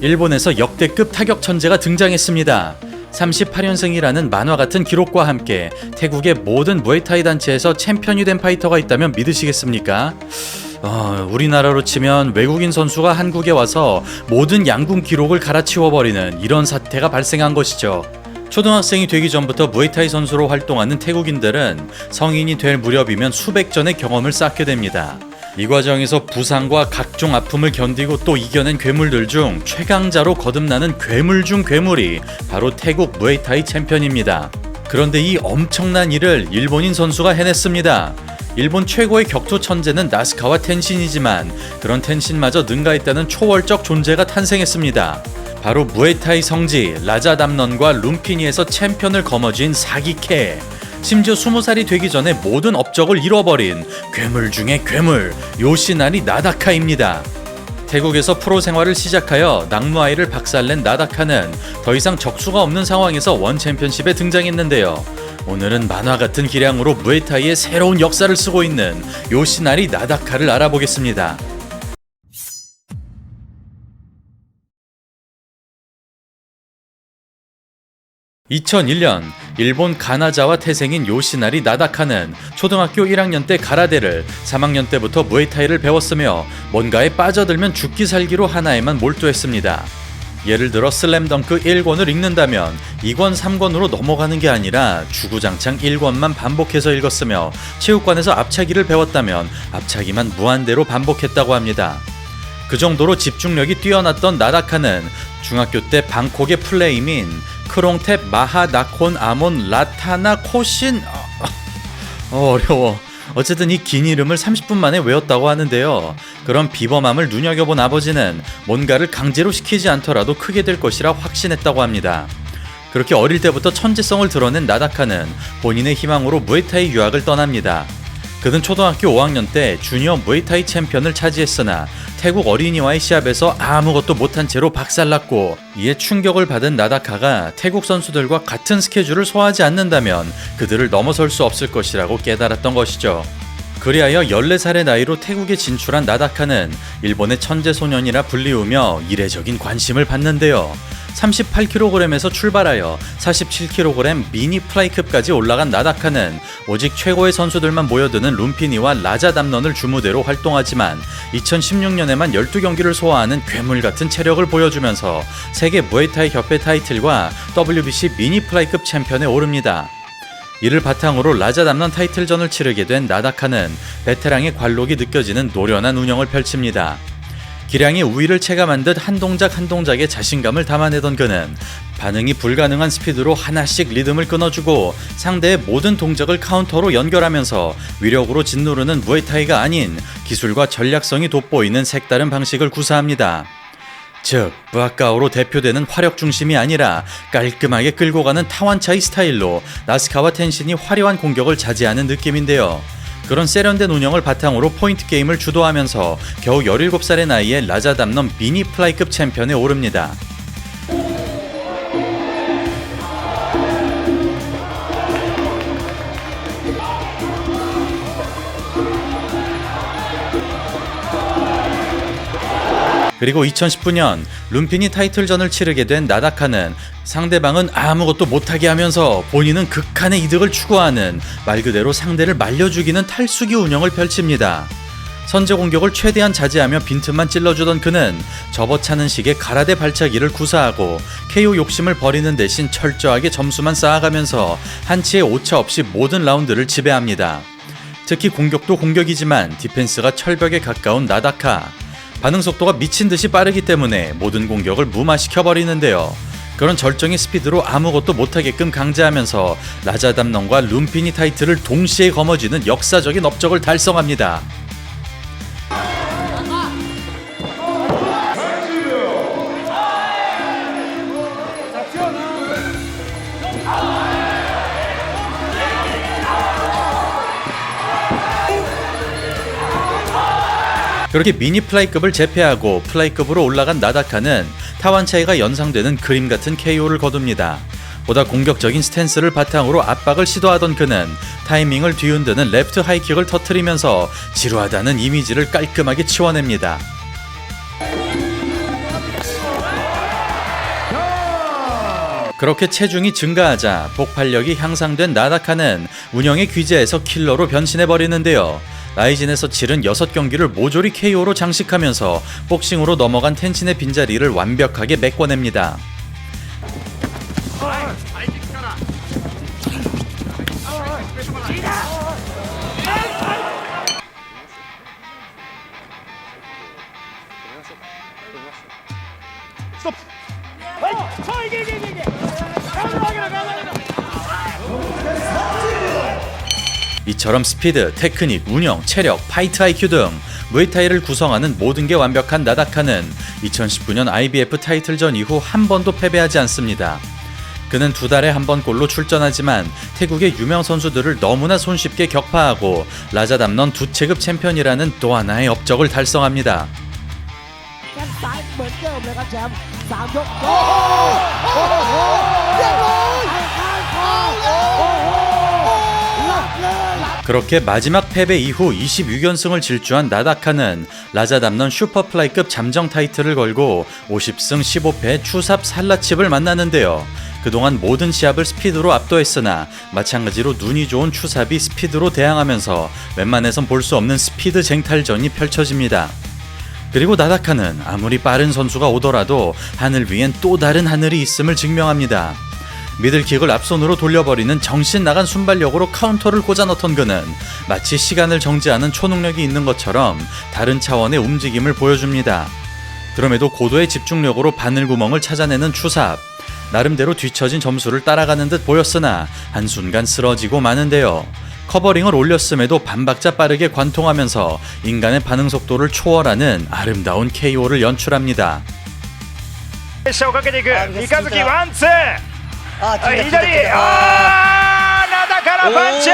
일본에서 역대급 타격 천재가 등장했습니다. 38연승이라는 만화 같은 기록과 함께 태국의 모든 무에타이 단체에서 챔피언이 된 파이터가 있다면 믿으시겠습니까? 우리나라로 치면 외국인 선수가 한국에 와서 모든 양궁 기록을 갈아치워버리는 이런 사태가 발생한 것이죠. 초등학생이 되기 전부터 무에타이 선수로 활동하는 태국인들은 성인이 될 무렵이면 수백 전의 경험을 쌓게 됩니다. 이 과정에서 부상과 각종 아픔을 견디고 또 이겨낸 괴물들 중 최강자로 거듭나는 괴물 중 괴물이 바로 태국 무에타이 챔피언입니다. 그런데 이 엄청난 일을 일본인 선수가 해냈습니다. 일본 최고의 격투 천재는 나스카와 텐신이지만 그런 텐신마저 능가했다는 초월적 존재가 탄생했습니다. 바로 무에타이 성지 라자담넌과 룸피니에서 챔피언을 거머쥔 사기캐, 심지어 20살이 되기 전에 모든 업적을 잃어버린 괴물 중의 괴물 요시나리 나다카입니다. 태국에서 프로 생활을 시작하여 낙무아이를 박살낸 나다카는 더 이상 적수가 없는 상황에서 원 챔피언십에 등장했는데요. 오늘은 만화 같은 기량으로 무에타이의 새로운 역사를 쓰고 있는 요시나리 나다카를 알아보겠습니다. 2001년 일본 가나자와 태생인 요시나리 나다카는 초등학교 1학년 때 가라데를, 3학년 때부터 무에타이를 배웠으며 뭔가에 빠져들면 죽기 살기로 하나에만 몰두했습니다. 예를 들어 슬램덩크 1권을 읽는다면 2권, 3권으로 넘어가는 게 아니라 주구장창 1권만 반복해서 읽었으며 체육관에서 앞차기를 배웠다면 앞차기만 무한대로 반복했다고 합니다. 그 정도로 집중력이 뛰어났던 나다카는 중학교 때 방콕의 플레임인 크롱탭 마하 나콘 아몬 라타나 코신 어려워. 어쨌든 이 긴 이름을 30분 만에 외웠다고 하는데요. 그런 비범함을 눈여겨본 아버지는 뭔가를 강제로 시키지 않더라도 크게 될 것이라 확신했다고 합니다. 그렇게 어릴 때부터 천재성을 드러낸 나다카는 본인의 희망으로 무에타이 유학을 떠납니다. 그는 초등학교 5학년 때 주니어 무에타이 챔피언을 차지했으나 태국 어린이와의 시합에서 아무것도 못한 채로 박살났고, 이에 충격을 받은 나다카가 태국 선수들과 같은 스케줄을 소화하지 않는다면 그들을 넘어설 수 없을 것이라고 깨달았던 것이죠. 그리하여 14살의 나이로 태국에 진출한 나다카는 일본의 천재소년이라 불리우며 이례적인 관심을 받는데요. 38kg에서 출발하여 47kg 미니 플라이급까지 올라간 나다카는 오직 최고의 선수들만 모여드는 룸피니와 라자담넌을 주무대로 활동하지만 2016년에만 12경기를 소화하는 괴물같은 체력을 보여주면서 세계 무에타이 협회 타이틀과 WBC 미니 플라이급 챔피언에 오릅니다. 이를 바탕으로 라자담넌 타이틀전을 치르게 된 나다카는 베테랑의 관록이 느껴지는 노련한 운영을 펼칩니다. 기량의 우위를 체감한 듯 한 동작 한 동작에 자신감을 담아내던 그는 반응이 불가능한 스피드로 하나씩 리듬을 끊어주고 상대의 모든 동작을 카운터로 연결하면서 위력으로 짓누르는 무에타이가 아닌 기술과 전략성이 돋보이는 색다른 방식을 구사합니다. 즉, 부아까오로 대표되는 화력 중심이 아니라 깔끔하게 끌고 가는 타완차이 스타일로 나스카와 텐신이 화려한 공격을 자제하는 느낌인데요. 그런 세련된 운영을 바탕으로 포인트 게임을 주도하면서 겨우 17살의 나이에 라자담넌 미니 플라이급 챔피언에 오릅니다. 그리고 2019년 룸피니 타이틀전을 치르게 된 나다카는 상대방은 아무것도 못하게 하면서 본인은 극한의 이득을 추구하는 말 그대로 상대를 말려 죽이는 탈수기 운영을 펼칩니다. 선제 공격을 최대한 자제하며 빈틈만 찔러주던 그는 접어차는 식의 가라데 발차기를 구사하고 KO 욕심을 버리는 대신 철저하게 점수만 쌓아가면서 한치의 오차 없이 모든 라운드를 지배합니다. 특히 공격도 공격이지만 디펜스가 철벽에 가까운 나다카. 반응 속도가 미친 듯이 빠르기 때문에 모든 공격을 무마시켜버리는데요. 그런 절정의 스피드로 아무것도 못하게끔 강제하면서 라자담넌과 룸피니 타이틀을 동시에 거머쥐는 역사적인 업적을 달성합니다. 그렇게 미니 플라이급을 제패하고 플라이급으로 올라간 나다카는 타완차이가 연상되는 그림 같은 KO를 거둡니다. 보다 공격적인 스탠스를 바탕으로 압박을 시도하던 그는 타이밍을 뒤흔드는 레프트 하이킥을 터뜨리면서 지루하다는 이미지를 깔끔하게 치워냅니다. 그렇게 체중이 증가하자 폭발력이 향상된 나다카는 운영의 귀재에서 킬러로 변신해버리는데요. 라이진에서 치른 6경기를 모조리 KO로 장식하면서 복싱으로 넘어간 텐신의 빈자리를 완벽하게 메꿔냅니다. 이처럼 스피드, 테크닉, 운영, 체력, 파이트 IQ 등 무에타이를 구성하는 모든 게 완벽한 나다카는 2019년 IBF 타이틀전 이후 한 번도 패배하지 않습니다. 그는 2달에 한 번 꼴로 출전하지만 태국의 유명 선수들을 너무나 손쉽게 격파하고 라자담넌 2체급 챔피언이라는 또 하나의 업적을 달성합니다. 그렇게 마지막 패배 이후 26연승을 질주한 나다카는 라자담넌 슈퍼플라이급 잠정 타이틀을 걸고 50승 15패 추삽 살라칩을 만나는데요. 그동안 모든 시합을 스피드로 압도했으나 마찬가지로 눈이 좋은 추삽이 스피드로 대항하면서 웬만해선 볼 수 없는 스피드 쟁탈전이 펼쳐집니다. 그리고 나다카는 아무리 빠른 선수가 오더라도 하늘 위엔 또 다른 하늘이 있음을 증명합니다. 미들킥을 앞손으로 돌려버리는 정신 나간 순발력으로 카운터를 꽂아 넣던 그는 마치 시간을 정지하는 초능력이 있는 것처럼 다른 차원의 움직임을 보여줍니다. 그럼에도 고도의 집중력으로 바늘구멍을 찾아내는 추삽. 나름대로 뒤처진 점수를 따라가는 듯 보였으나 한순간 쓰러지고 마는데요. 커버링을 올렸음에도 반박자 빠르게 관통하면서 인간의 반응 속도를 초월하는 아름다운 KO를 연출합니다. 左、ナダからパンチ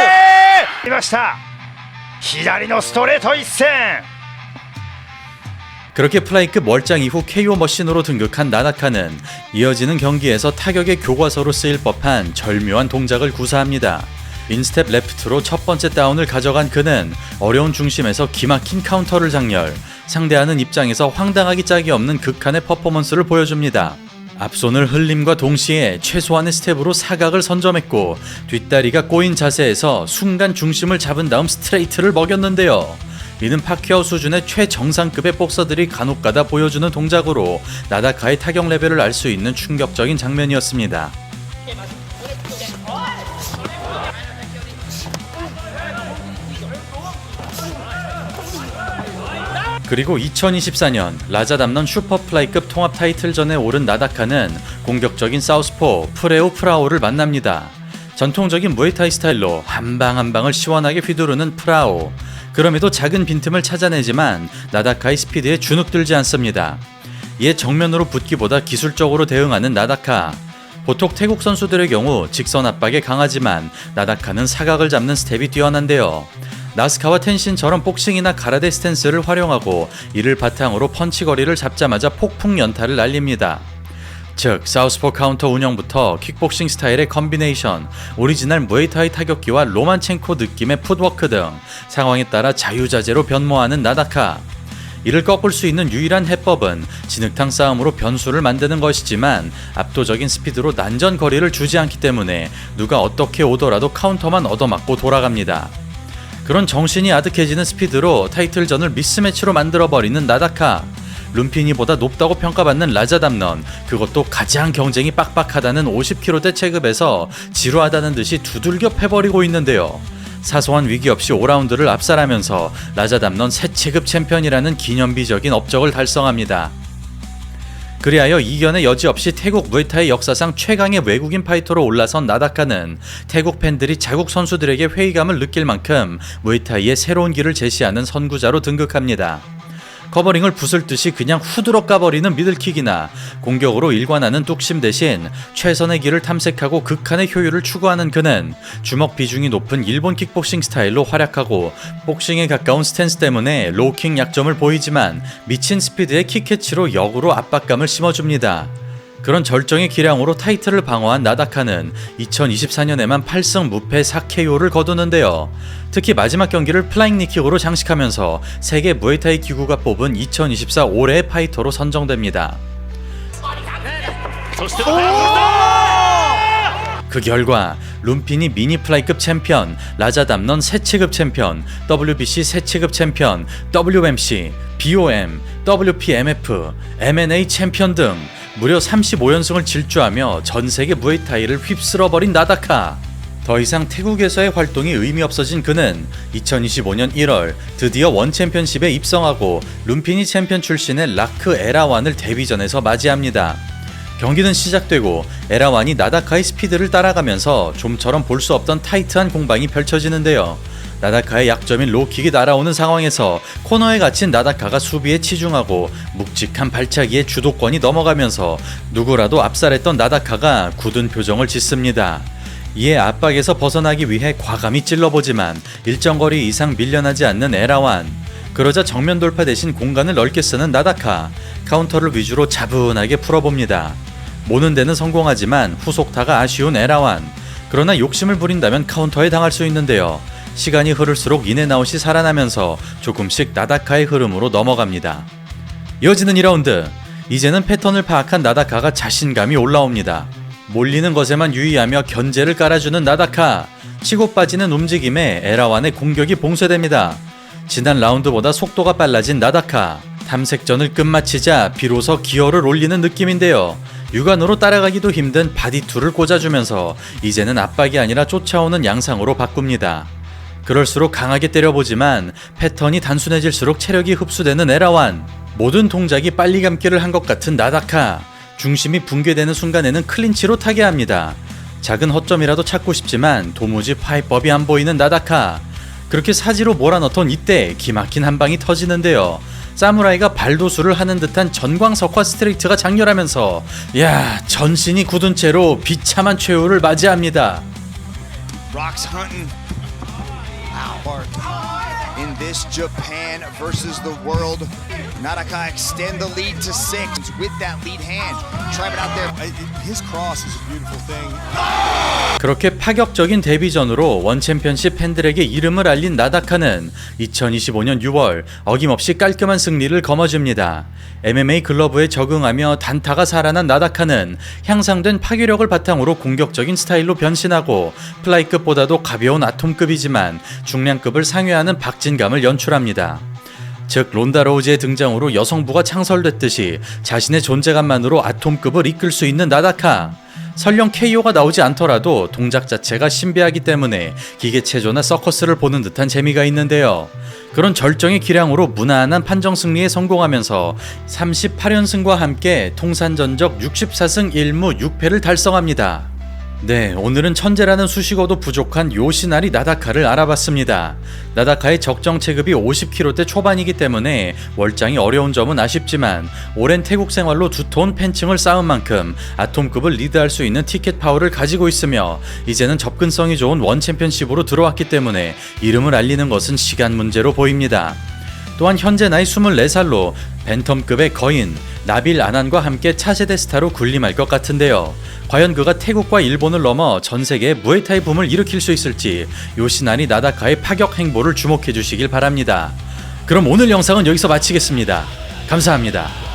いました。左のストレート一閃。 그렇게 플라이급 월장 이후 KO 머신으로 등극한 나다카는 이어지는 경기에서 타격의 교과서로 쓰일 법한 절묘한 동작을 구사합니다. 인스텝 레프트로 첫 번째 다운을 가져간 그는 어려운 중심에서 기막힌 카운터를 장렬, 상대하는 입장에서 황당하기 짝이 없는 극한의 퍼포먼스를 보여줍니다. 앞손을 흘림과 동시에 최소한의 스텝으로 사각을 선점했고 뒷다리가 꼬인 자세에서 순간 중심을 잡은 다음 스트레이트를 먹였는데요. 이는 파키아오 수준의 최정상급의 복서들이 간혹가다 보여주는 동작으로 나다카의 타격 레벨을 알 수 있는 충격적인 장면이었습니다. 그리고 2024년 라자담넌 슈퍼플라이급 통합 타이틀전에 오른 나다카는 공격적인 사우스포 프레오 프라오를 만납니다. 전통적인 무에타이 스타일로 한 방 한 방을 시원하게 휘두르는 프라오. 그럼에도 작은 빈틈을 찾아내지만 나다카의 스피드에 주눅들지 않습니다. 이에 정면으로 붙기보다 기술적으로 대응하는 나다카. 보통 태국 선수들의 경우 직선 압박에 강하지만 나다카는 사각을 잡는 스텝이 뛰어난데요. 나스카와 텐신처럼 복싱이나 가라데 스탠스를 활용하고 이를 바탕으로 펀치거리를 잡자마자 폭풍 연타를 날립니다. 즉 사우스포 카운터 운영부터 킥복싱 스타일의 컨비네이션, 오리지널 무에타이 타격기와 로만첸코 느낌의 풋워크 등 상황에 따라 자유자재로 변모하는 나다카. 이를 꺾을 수 있는 유일한 해법은 진흙탕 싸움으로 변수를 만드는 것이지만 압도적인 스피드로 난전 거리를 주지 않기 때문에 누가 어떻게 오더라도 카운터만 얻어맞고 돌아갑니다. 그런 정신이 아득해지는 스피드로 타이틀전을 미스매치로 만들어버리는 나다카. 룸피니보다 높다고 평가받는 라자담넌, 그것도 가장 경쟁이 빡빡하다는 50kg대 체급에서 지루하다는 듯이 두들겨 패버리고 있는데요. 사소한 위기 없이 5라운드를 압살하면서 라자담넌 새 체급 챔피언이라는 기념비적인 업적을 달성합니다. 그리하여 이견의 여지 없이 태국 무에타이 역사상 최강의 외국인 파이터로 올라선 나다카는 태국 팬들이 자국 선수들에게 회의감을 느낄 만큼 무에타이의 새로운 길을 제시하는 선구자로 등극합니다. 커버링을 부술듯이 그냥 후드러 까버리는 미들킥이나 공격으로 일관하는 뚝심 대신 최선의 길을 탐색하고 극한의 효율을 추구하는 그는 주먹 비중이 높은 일본 킥복싱 스타일로 활약하고 복싱에 가까운 스탠스 때문에 로우킥 약점을 보이지만 미친 스피드의 킥캐치로 역으로 압박감을 심어줍니다. 그런 절정의 기량으로 타이틀을 방어한 나다카는 2024년에만 8승 무패 4KO를 거두는데요. 특히 마지막 경기를 플라잉 니킥으로 장식하면서 세계 무에타이 기구가 뽑은 2024 올해의 파이터로 선정됩니다. 그 결과 룸피니 미니플라이급 챔피언, 라자담넌 세체급 챔피언, WBC 세체급 챔피언, WMC, BOM, WPMF, MNA 챔피언 등 무려 35연승을 질주하며 전세계 무에타이를 휩쓸어버린 나다카. 더 이상 태국에서의 활동이 의미 없어진 그는 2025년 1월 드디어 원챔피언십에 입성하고 룸피니 챔피언 출신의 라크 에라완을 데뷔전에서 맞이합니다. 경기는 시작되고 에라완이 나다카의 스피드를 따라가면서 좀처럼 볼 수 없던 타이트한 공방이 펼쳐지는데요. 나다카의 약점인 로킥이 날아오는 상황에서 코너에 갇힌 나다카가 수비에 치중하고 묵직한 발차기에 주도권이 넘어가면서 누구라도 압살했던 나다카가 굳은 표정을 짓습니다. 이에 압박에서 벗어나기 위해 과감히 찔러보지만 일정 거리 이상 밀려나지 않는 에라완. 그러자 정면 돌파 대신 공간을 넓게 쓰는 나다카. 카운터를 위주로 차분하게 풀어봅니다. 모는 데는 성공하지만 후속타가 아쉬운 에라완. 그러나 욕심을 부린다면 카운터에 당할 수 있는데요. 시간이 흐를수록 인앤아웃이 살아나면서 조금씩 나다카의 흐름으로 넘어갑니다. 이어지는 2라운드. 이제는 패턴을 파악한 나다카가 자신감이 올라옵니다. 몰리는 것에만 유의하며 견제를 깔아주는 나다카. 치고 빠지는 움직임에 에라완의 공격이 봉쇄됩니다. 지난 라운드보다 속도가 빨라진 나다카. 탐색전을 끝마치자 비로소 기어를 올리는 느낌인데요. 육안으로 따라가기도 힘든 바디2를 꽂아주면서 이제는 압박이 아니라 쫓아오는 양상으로 바꿉니다. 그럴수록 강하게 때려보지만 패턴이 단순해질수록 체력이 흡수되는 에라완. 모든 동작이 빨리 감기를 한 것 같은 나다카. 중심이 붕괴되는 순간에는 클린치로 타개합니다. 작은 허점이라도 찾고 싶지만 도무지 파해법이 안 보이는 나다카. 그렇게 사지로 몰아넣던 이때 기막힌 한 방이 터지는데요. 사무라이가 발도수를 하는 듯한 전광석화 스트레이트가 장렬하면서 전신이 굳은 채로 비참한 최후를 맞이합니다. Rocks hunting. Wow. In this Japan versus the world, Nadaka extend the lead to 6 with that lead hand. Try it out there. His cross is a beautiful thing. 그렇게 파격적인 데뷔전으로 원챔피언십 팬들에게 이름을 알린 나다카는 2025년 6월 어김없이 깔끔한 승리를 거머쥡니다. MMA 글러브에 적응하며 단타가 살아난 나다카는 향상된 파괴력을 바탕으로 공격적인 스타일로 변신하고 플라이급보다도 가벼운 아톰급이지만 중량급을 상회하는 박진감을 연출합니다. 즉 론다 로우즈의 등장으로 여성부가 창설됐듯이 자신의 존재감만으로 아톰급을 이끌 수 있는 나다카. 설령 KO가 나오지 않더라도 동작 자체가 신비하기 때문에 기계체조나 서커스를 보는 듯한 재미가 있는데요. 그런 절정의 기량으로 무난한 판정 승리에 성공하면서 38연승과 함께 통산 전적 64승 1무 6패를 달성합니다. 네, 오늘은 천재라는 수식어도 부족한 요시나리 나다카를 알아봤습니다. 나다카의 적정 체급이 50kg대 초반이기 때문에 월장이 어려운 점은 아쉽지만 오랜 태국 생활로 두터운 팬층을 쌓은 만큼 아톰급을 리드할 수 있는 티켓 파워를 가지고 있으며 이제는 접근성이 좋은 원챔피언십으로 들어왔기 때문에 이름을 알리는 것은 시간 문제로 보입니다. 또한 현재 나이 24살로 벤텀급의 거인 나빌 아난과 함께 차세대 스타로 군림할 것 같은데요. 과연 그가 태국과 일본을 넘어 전세계의 무에타이 붐을 일으킬 수 있을지 요시나리 나다카의 파격 행보를 주목해 주시길 바랍니다. 그럼 오늘 영상은 여기서 마치겠습니다. 감사합니다.